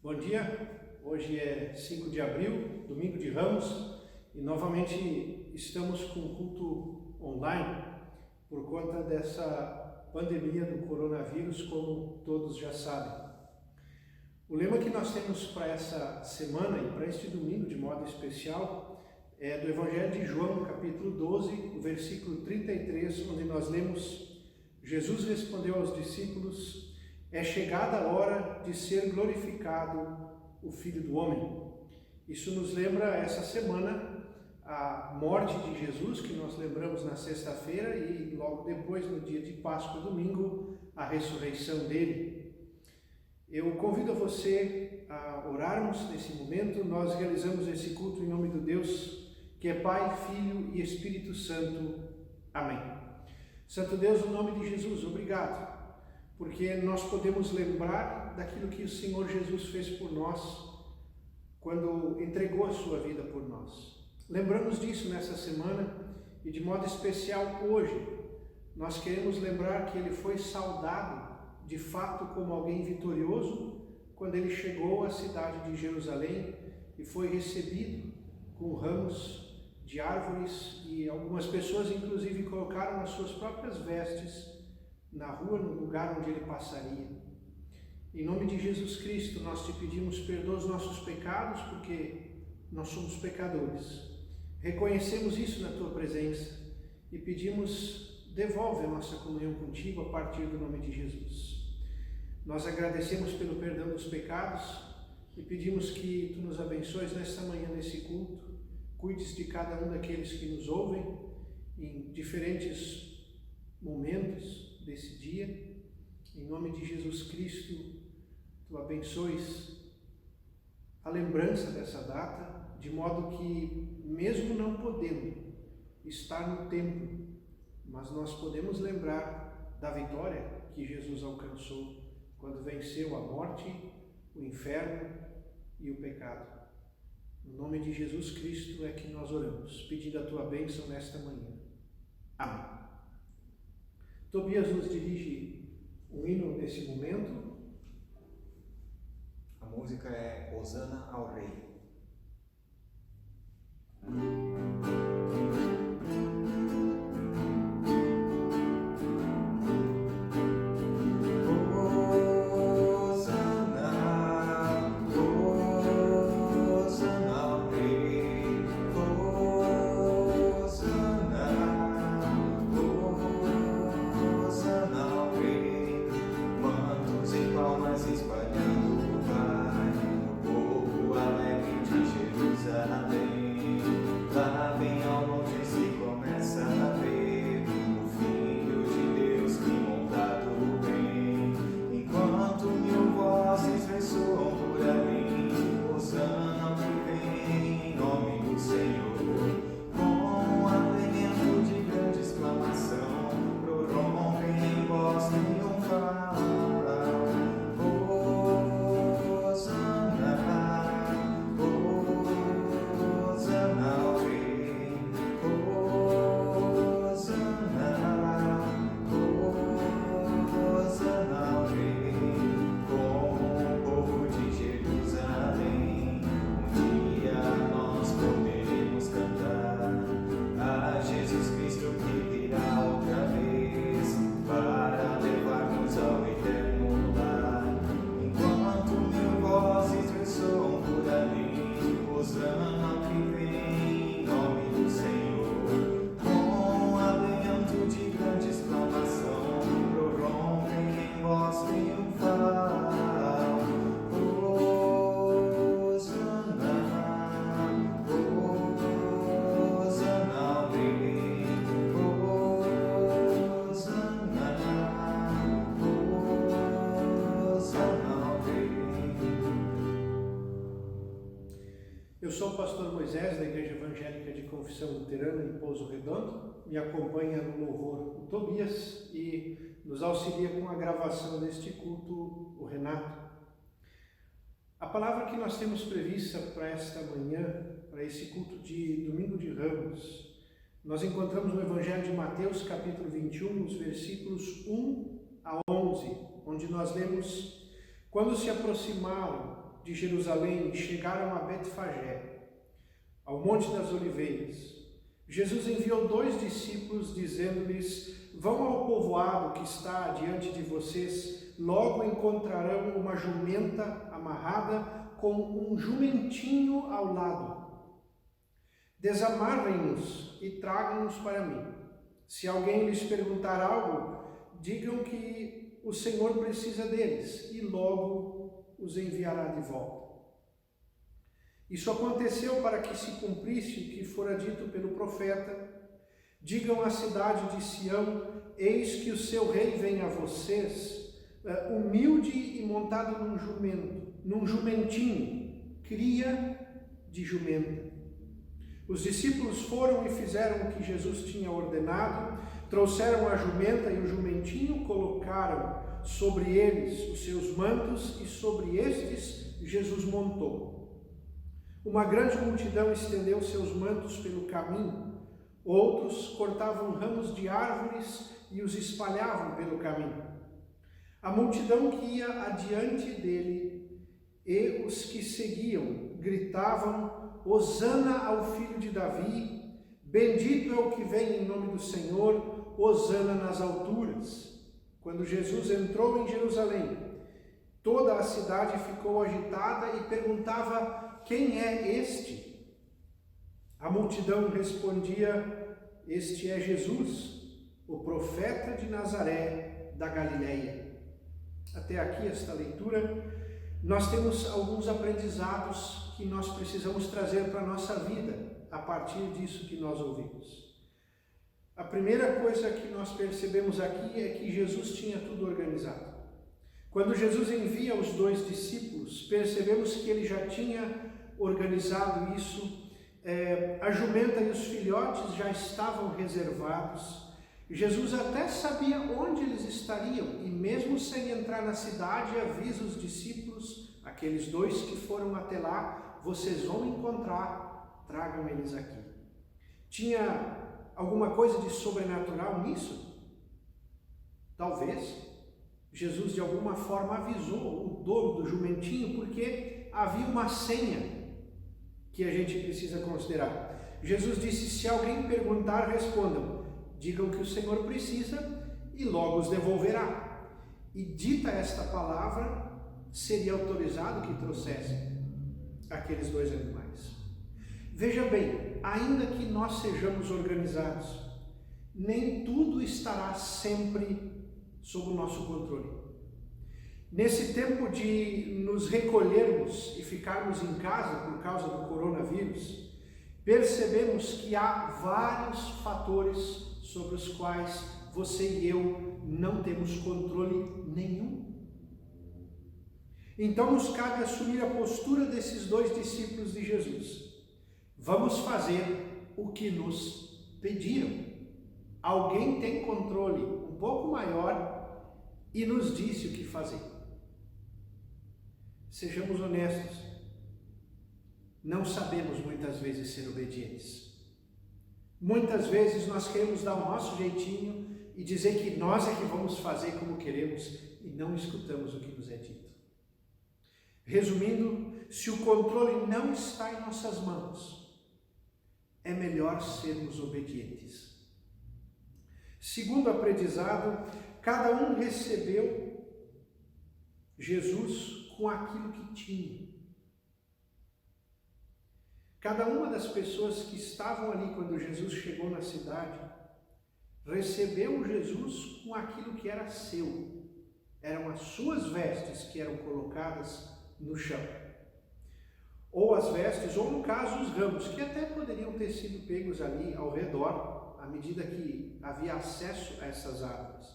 Bom dia, hoje é 5 de abril, domingo de Ramos, e novamente estamos com culto online por conta dessa pandemia do coronavírus, como todos já sabem. O lema que nós temos para essa semana e para este domingo de modo especial é do Evangelho de João, capítulo 12, o versículo 33, onde nós lemos: Jesus respondeu aos discípulos: é chegada a hora de ser glorificado o Filho do Homem. Isso nos lembra essa semana a morte de Jesus, que nós lembramos na sexta-feira, e logo depois, no dia de Páscoa, domingo, a ressurreição dele. Eu convido a você a orarmos nesse momento. Nós realizamos esse culto em nome do Deus, que é Pai, Filho e Espírito Santo. Amém. Santo Deus, no nome de Jesus, obrigado, porque nós podemos lembrar daquilo que o Senhor Jesus fez por nós, quando entregou a sua vida por nós. Lembramos disso nessa semana e de modo especial hoje. Nós queremos lembrar que ele foi saudado de fato como alguém vitorioso quando ele chegou à cidade de Jerusalém e foi recebido com ramos de árvores, e algumas pessoas inclusive colocaram as suas próprias vestes na rua, no lugar onde ele passaria. Em nome de Jesus Cristo, nós te pedimos: perdoa os nossos pecados, porque nós somos pecadores. Reconhecemos isso na tua presença e pedimos: devolve a nossa comunhão contigo a partir do nome de Jesus. Nós agradecemos pelo perdão dos pecados e pedimos que tu nos abençoes nesta manhã, nesse culto. Cuides de cada um daqueles que nos ouvem em diferentes momentos desse dia. Em nome de Jesus Cristo, tu abençoes a lembrança dessa data, de modo que, mesmo não podendo estar no templo, mas nós podemos lembrar da vitória que Jesus alcançou quando venceu a morte, o inferno e o pecado. No nome de Jesus Cristo é que nós oramos, pedindo a tua bênção nesta manhã. Amém. Tobias nos dirige um hino nesse momento. A música é Hosana ao Rei. Eu sou o pastor Moisés, da Igreja Evangélica de Confissão Luterana em Pouso Redondo. Me acompanha no louvor o Tobias e nos auxilia com a gravação deste culto o Renato. A palavra que nós temos prevista para esta manhã, para esse culto de domingo de Ramos, nós encontramos no Evangelho de Mateus, capítulo 21, os versículos 1 a 11, onde nós lemos: quando se aproximaram de Jerusalém e chegaram a Betfagé, ao Monte das Oliveiras, Jesus enviou 2 discípulos, dizendo-lhes: vão ao povoado que está diante de vocês, logo encontrarão uma jumenta amarrada com um jumentinho ao lado. Desamarrem-nos e tragam-nos para mim. Se alguém lhes perguntar algo, digam que o Senhor precisa deles e logo os enviará de volta. Isso aconteceu para que se cumprisse o que fora dito pelo profeta: digam à cidade de Sião, eis que o seu rei vem a vocês, humilde e montado num jumentinho, cria de jumenta. Os discípulos foram e fizeram o que Jesus tinha ordenado, trouxeram a jumenta e o jumentinho, colocaram sobre eles os seus mantos e sobre estes Jesus montou. Uma grande multidão estendeu seus mantos pelo caminho, outros cortavam ramos de árvores e os espalhavam pelo caminho. A multidão que ia adiante dele e os que seguiam gritavam: Hosana ao filho de Davi, bendito é o que vem em nome do Senhor, Hosana nas alturas. Quando Jesus entrou em Jerusalém, toda a cidade ficou agitada e perguntava: quem é este? A multidão respondia: este é Jesus, o profeta de Nazaré da Galileia. Até aqui esta leitura, nós temos alguns aprendizados que nós precisamos trazer para a nossa vida a partir disso que nós ouvimos. A primeira coisa que nós percebemos aqui é que Jesus tinha tudo organizado. Quando Jesus envia os 2 discípulos, percebemos que ele já tinha organizado isso. A jumenta e os filhotes já estavam reservados. Jesus até sabia onde eles estariam e mesmo sem entrar na cidade avisa os discípulos, aqueles 2 que foram até lá: vocês vão encontrar, tragam eles aqui. Tinha alguma coisa de sobrenatural nisso? Talvez. Jesus de alguma forma avisou o dono do jumentinho, porque havia uma senha que a gente precisa considerar. Jesus disse: se alguém perguntar, respondam, digam que o Senhor precisa e logo os devolverá. E dita esta palavra, seria autorizado que trouxessem aqueles 2 animais. Veja bem, ainda que nós sejamos organizados, nem tudo estará sempre sob o nosso controle. Nesse tempo de nos recolhermos e ficarmos em casa por causa do coronavírus, percebemos que há vários fatores sobre os quais você e eu não temos controle nenhum. Então nos cabe assumir a postura desses 2 discípulos de Jesus. Vamos fazer o que nos pediram. Alguém tem controle um pouco maior e nos disse o que fazer. Sejamos honestos, não sabemos muitas vezes ser obedientes. Muitas vezes nós queremos dar o nosso jeitinho e dizer que nós é que vamos fazer como queremos e não escutamos o que nos é dito. Resumindo, se o controle não está em nossas mãos, é melhor sermos obedientes. Segundo aprendizado, cada um recebeu Jesus com aquilo que tinha. Cada uma das pessoas que estavam ali quando Jesus chegou na cidade, recebeu Jesus com aquilo que era seu. Eram as suas vestes que eram colocadas no chão. Ou as vestes, ou no caso os ramos, que até poderiam ter sido pegos ali ao redor, à medida que havia acesso a essas árvores.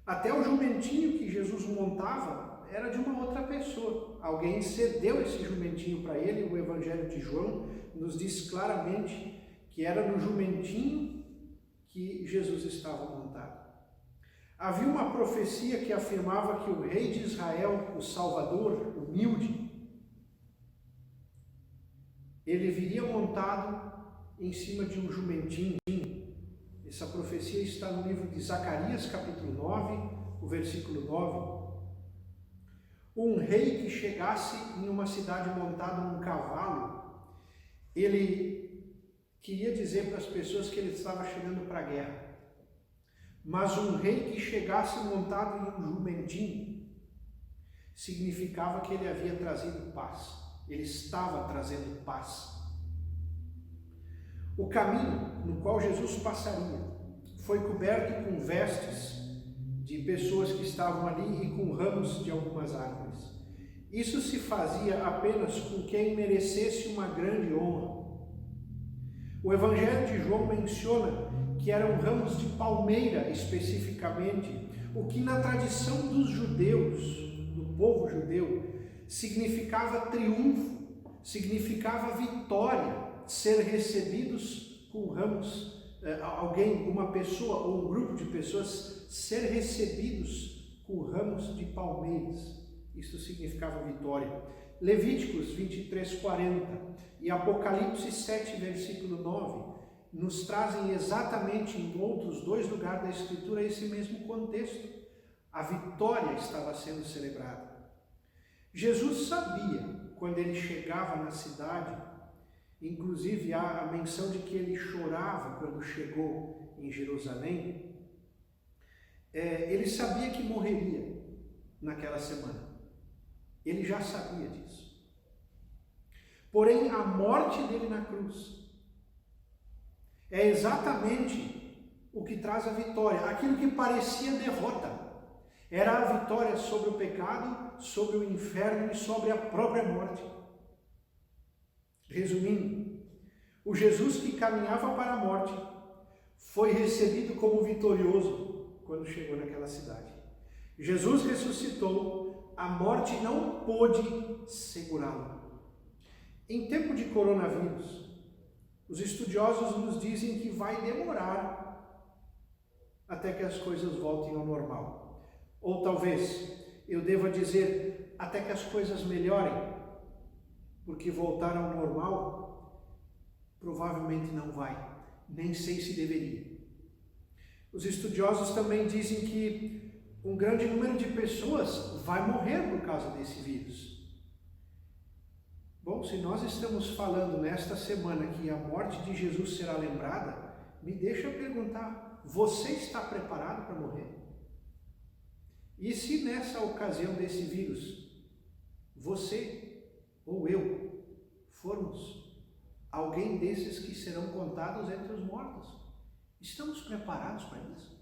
Até o jumentinho que Jesus montava era de uma outra pessoa. Alguém cedeu esse jumentinho para ele. O Evangelho de João nos diz claramente que era no jumentinho que Jesus estava montado. Havia uma profecia que afirmava que o rei de Israel, o Salvador, humilde, ele viria montado em cima de um jumentinho. Essa profecia está no livro de Zacarias, capítulo 9, o versículo 9. um rei que chegasse em uma cidade montado num cavalo, ele queria dizer para as pessoas que ele estava chegando para a guerra. Mas um rei que chegasse montado em um jumentinho significava que ele havia trazido paz. Ele estava trazendo paz. O caminho no qual Jesus passaria foi coberto com vestes de pessoas que estavam ali e com ramos de algumas árvores. Isso se fazia apenas com quem merecesse uma grande honra. O Evangelho de João menciona que eram ramos de palmeira especificamente, o que na tradição dos judeus, do povo judeu, significava triunfo, significava vitória, ser recebidos com ramos, uma pessoa ou um grupo de pessoas ser recebidos com ramos de palmeiras. Isso significava vitória. Levíticos 23:40 e Apocalipse 7, versículo 9, nos trazem exatamente em outros dois lugares da Escritura esse mesmo contexto. A vitória estava sendo celebrada. Jesus sabia, quando ele chegava na cidade, inclusive há a menção de que ele chorava quando chegou em Jerusalém, ele sabia que morreria naquela semana. Ele já sabia disso. Porém, a morte dele na cruz é exatamente o que traz a vitória. Aquilo que parecia derrota era a vitória sobre o pecado, sobre o inferno e sobre a própria morte. Resumindo, o Jesus que caminhava para a morte foi recebido como vitorioso quando chegou naquela cidade. Jesus ressuscitou, a morte não pôde segurá-lo. Em tempo de coronavírus, os estudiosos nos dizem que vai demorar até que as coisas voltem ao normal. Ou talvez eu deva dizer até que as coisas melhorem, porque voltar ao normal provavelmente não vai, nem sei se deveria. Os estudiosos também dizem que um grande número de pessoas vai morrer por causa desse vírus. Bom, se nós estamos falando nesta semana que a morte de Jesus será lembrada, me deixa perguntar, você está preparado para morrer? E se nessa ocasião desse vírus, você ou eu formos alguém desses que serão contados entre os mortos, estamos preparados para isso?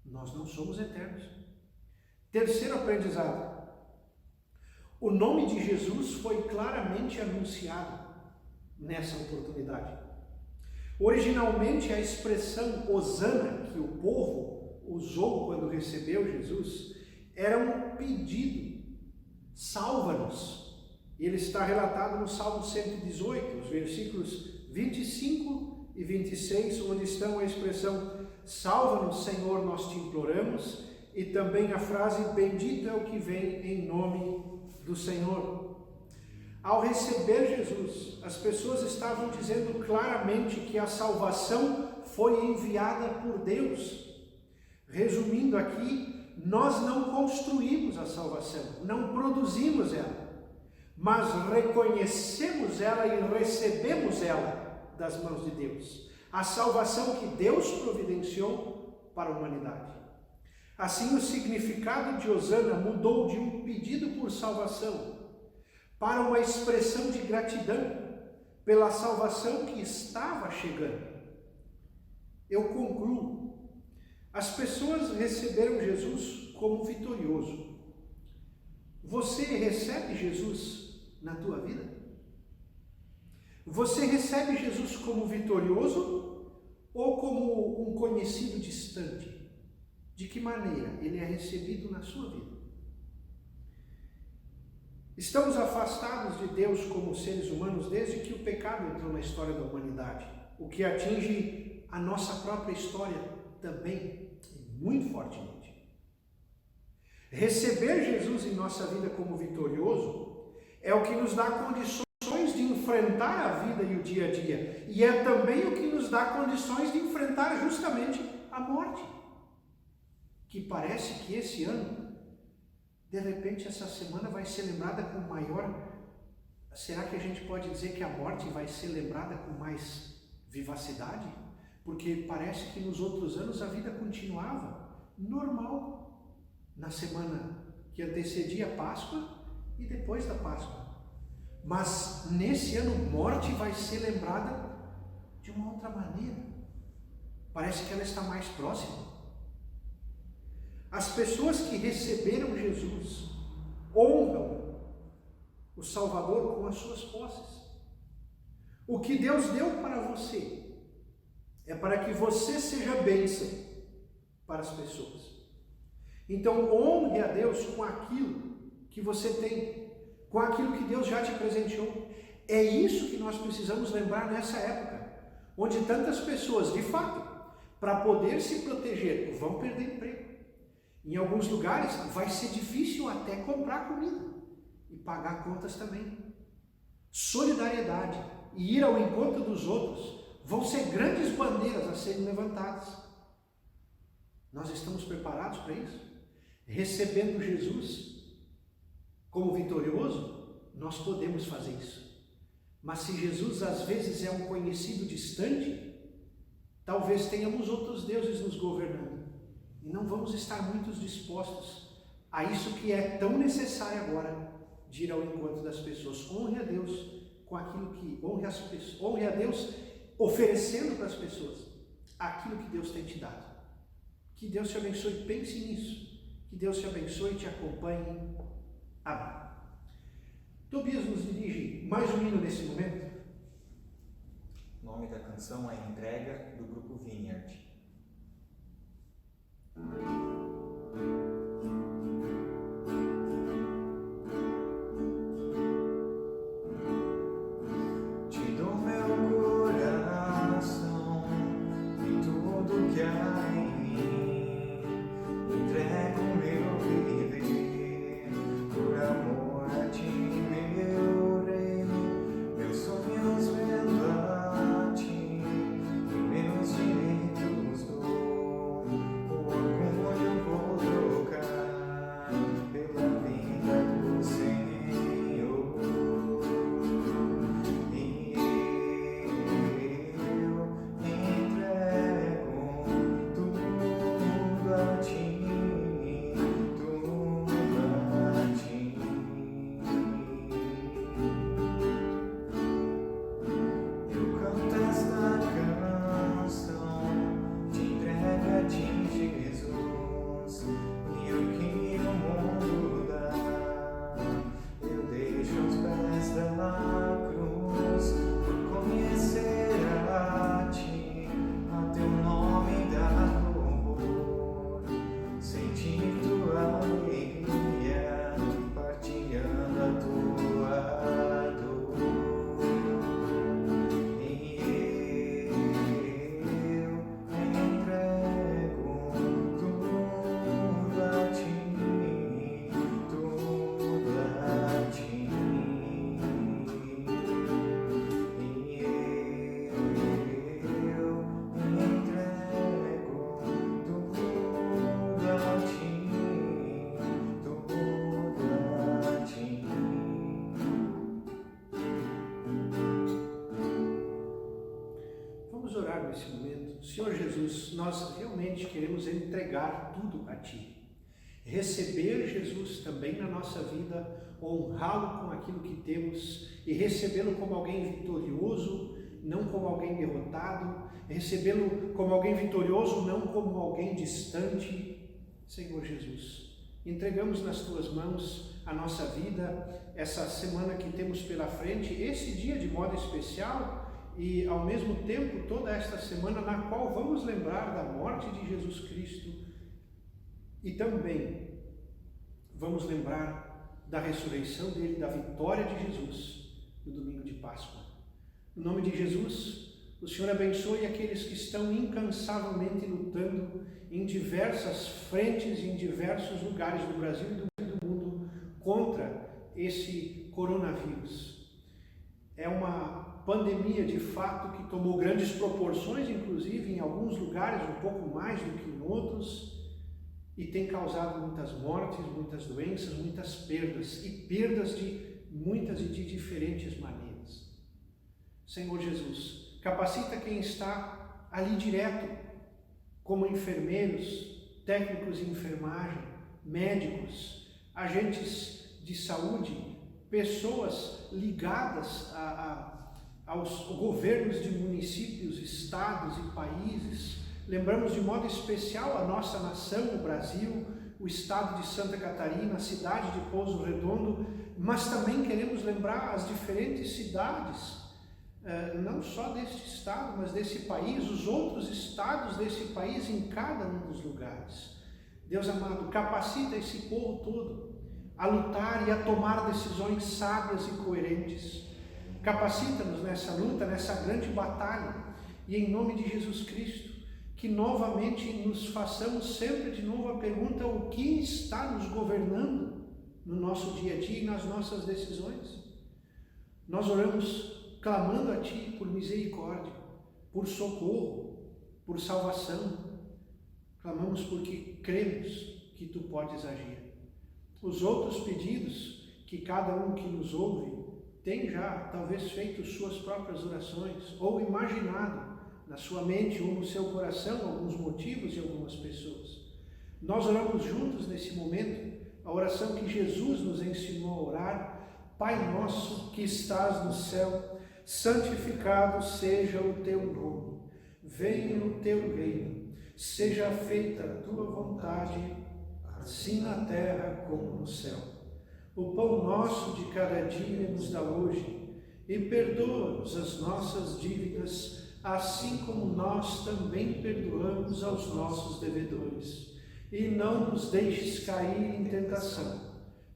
Nós não somos eternos. Terceiro aprendizado. O nome de Jesus foi claramente anunciado nessa oportunidade. Originalmente, a expressão Hosana, que o povo usou quando recebeu Jesus, era um pedido: salva-nos. Ele está relatado no Salmo 118, os versículos 25 e 26, onde estão a expressão salva-nos, Senhor, nós te imploramos, e também a frase bendito é o que vem em nome do Senhor. Ao receber Jesus, as pessoas estavam dizendo claramente que a salvação foi enviada por Deus. Resumindo aqui, nós não construímos a salvação, não produzimos ela, mas reconhecemos ela e recebemos ela das mãos de Deus. A salvação que Deus providenciou para a humanidade. Assim, o significado de Hosana mudou de um pedido por salvação para uma expressão de gratidão pela salvação que estava chegando. Eu concluo. As pessoas receberam Jesus como vitorioso. Você recebe Jesus na tua vida? Você recebe Jesus como vitorioso ou como um conhecido distante? De que maneira ele é recebido na sua vida? Estamos afastados de Deus como seres humanos desde que o pecado entrou na história da humanidade, o que atinge a nossa própria história também, muito fortemente. Receber Jesus em nossa vida como vitorioso é o que nos dá condições de enfrentar a vida e o dia a dia, e é também o que nos dá condições de enfrentar justamente a morte, que parece que esse ano De repente essa semana vai ser lembrada com maior... Será que a gente pode dizer que a morte vai ser lembrada com mais vivacidade? Porque parece que nos outros anos a vida continuava normal na semana que antecedia a Páscoa e depois da Páscoa. Mas nesse ano, morte vai ser lembrada de uma outra maneira. Parece que ela está mais próxima. As pessoas que receberam Jesus honram o Salvador com as suas posses. O que Deus deu para você é para que você seja bênção para as pessoas. Então honre a Deus com aquilo que você tem, com aquilo que Deus já te presenteou. É isso que nós precisamos lembrar nessa época, onde tantas pessoas, de fato, para poder se proteger, vão perder emprego. Em alguns lugares vai ser difícil até comprar comida e pagar contas também. Solidariedade e ir ao encontro dos outros vão ser grandes bandeiras a serem levantadas. Nós estamos preparados para isso? Recebendo Jesus como vitorioso, nós podemos fazer isso. Mas se Jesus às vezes é um conhecido distante, talvez tenhamos outros deuses nos governando. E não vamos estar muito dispostos a isso que é tão necessário agora, de ir ao encontro das pessoas. Honre a Deus com aquilo que... Honre a Deus oferecendo para as pessoas aquilo que Deus tem te dado. Que Deus te abençoe, pense nisso. Que Deus te abençoe e te acompanhe. Amém. Tobias nos dirige mais um hino nesse momento. O nome da canção é Entrega, do grupo Vineyard. Te dou meu coração e tudo que há em mim. Entrego meu viver por amor a ti, meu rei. Meus sonhos vendo a ti e meus direitos dou. O orgulho vou trocar pela vida do Senhor. E eu entrego tudo a ti, tudo a ti. Eu canto esta canção de entrega a ti, Jesus, e o que o mundo dá eu deixo aos pés da cruz, por conhecer a ti, a teu nome dar louvor, sentir tua alegria, partilhando a tua dor. E eu entrego tudo a ti, tudo a ti. E eu entrego tudo a ti, tudo a ti. Vamos orar nesse momento. Senhor Jesus, nós realmente queremos entregar tudo a Ti. Receber Jesus também na nossa vida, honrá-lo com aquilo que temos e recebê-lo como alguém vitorioso, não como alguém derrotado, recebê-lo como alguém vitorioso, não como alguém distante. Senhor Jesus, entregamos nas Tuas mãos a nossa vida, essa semana que temos pela frente, esse dia de modo especial, e ao mesmo tempo toda esta semana na qual vamos lembrar da morte de Jesus Cristo e também vamos lembrar da ressurreição dele, da vitória de Jesus no domingo de Páscoa. No nome de Jesus, o Senhor abençoe aqueles que estão incansavelmente lutando em diversas frentes e em diversos lugares do Brasil e do mundo contra esse coronavírus. É uma pandemia, de fato, que tomou grandes proporções, inclusive em alguns lugares, um pouco mais do que em outros, e tem causado muitas mortes, muitas doenças, muitas perdas, e perdas de muitas e de diferentes maneiras. Senhor Jesus, capacita quem está ali direto, como enfermeiros, técnicos de enfermagem, médicos, agentes de saúde, pessoas ligadas aos governos de municípios, estados e países. Lembramos de modo especial a nossa nação, o Brasil, o estado de Santa Catarina, a cidade de Pouso Redondo, mas também queremos lembrar as diferentes cidades, não só deste estado, mas desse país, os outros estados desse país em cada um dos lugares. Deus amado, capacita esse povo todo a lutar e a tomar decisões sábias e coerentes. Capacita-nos nessa luta, nessa grande batalha, e em nome de Jesus Cristo, que novamente nos façamos sempre de novo a pergunta: o que está nos governando no nosso dia a dia e nas nossas decisões? Nós oramos clamando a Ti por misericórdia, por socorro, por salvação. Clamamos porque cremos que Tu podes agir. Os outros pedidos que cada um que nos ouve tem já talvez feito suas próprias orações ou imaginado na sua mente ou no seu coração alguns motivos e algumas pessoas. Nós oramos juntos nesse momento a oração que Jesus nos ensinou a orar: Pai nosso que estás no céu, santificado seja o teu nome. Venha o teu reino, seja feita a tua vontade, assim na terra como no céu. O pão nosso de cada dia nos dá hoje, e perdoa-nos as nossas dívidas, assim como nós também perdoamos aos nossos devedores. E não nos deixes cair em tentação,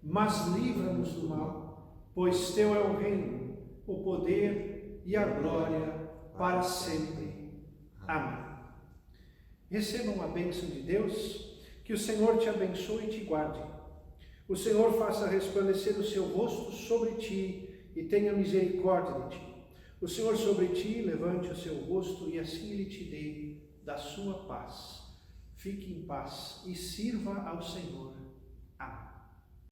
mas livra-nos do mal, pois Teu é o reino, o poder e a glória para sempre. Amém. Recebam a bênção de Deus, que o Senhor te abençoe e te guarde. O Senhor faça resplandecer o seu rosto sobre ti e tenha misericórdia de ti. O Senhor sobre ti levante o seu rosto e assim Ele te dê da sua paz. Fique em paz e sirva ao Senhor. Amém.